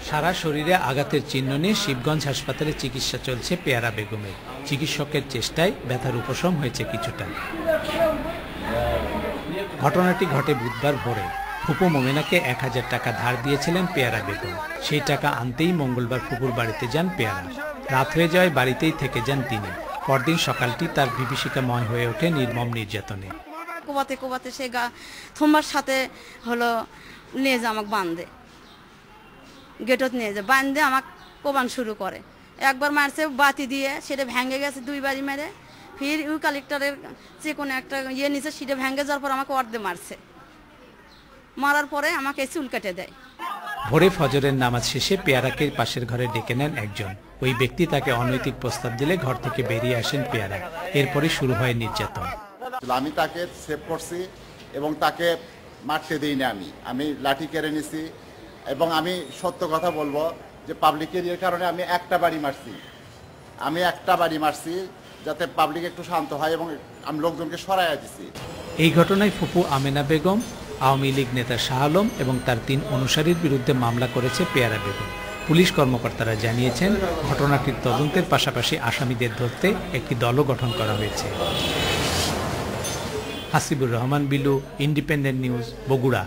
সারা শরীরে আঘাতের চিহ্ন নিয়ে শিবগঞ্জ হাসপাতালে চিকিৎসা চলছে পেয়ারা বেগমের। চিকিৎসকের চেষ্টায় ব্যথার উপশম হয়েছে কিছুটা। ঘটনাটি ঘটে বুধবার ভোরে। ফুপু মোমেনাকে 1000 টাকা ধার দিয়েছিলেন পেয়ারা বেগম। সেই টাকা আনতেই মঙ্গলবার ফুপুর বাড়িতে যান পেয়ারা। রাত হয়ে যাওয়ায় বাড়িতেই থেকে যান তিনি। পরদিন সকালটি তার বিভীষিকাময় হয়ে ওঠে নির্মম নির্যাতনে। কোবাতে কোবাতে সে থম্বার সাথে হলো নিয়ে যা আমাকে বাঁধে, গেটত নিয়ে যায়, বাঁধে আমাকে কোবান শুরু করে। একবার মারছে বাতি দিয়ে, সেটা ভেঙে গেছে 2 বারি মেরে। ফির কালেক্টরের যে কোনো একটা নিচে সেটা ভেঙে যাওয়ার পর আমাকে অর্ধে মারছে। মারার পরে আমাকে চুল কেটে দেয়। ভোরে ফজরের নামাজ শেষে পেয়ারাকে পাশের ঘরে ডেকে নেন একজন। ওই ব্যক্তি তাকে অনৈতিক প্রস্তাব দিলে ঘর থেকে বেরিয়ে আসেন পেয়ারা। এরপরে শুরু হয় নির্যাতন। আমি তাকে সেভ করছি এবং তাকে মারতে দিই না। আমি লাঠি কেড়ে নিছি এবং আমি সত্য কথা বলবো যে পাবলিক এরিয়ার কারণে আমি একটা বাড়ি মারছি যাতে পাবলিক একটু শান্ত হয় এবং আমি লোকজনকে সরাইয়া দিছি। এই ঘটনায় ফুপু আমেনা বেগম, আওয়ামী লীগ নেতা শাহ আলম এবং তার 3 অনুসারীর বিরুদ্ধে মামলা করেছে পেয়ারা বেগম। পুলিশ কর্মকর্তারা জানিয়েছেন, ঘটনাটির তদন্তের পাশাপাশি আসামিদের ধরতে একটি দলও গঠন করা হয়েছে। Hasibur Rahman Bilu, independent news, Bogura.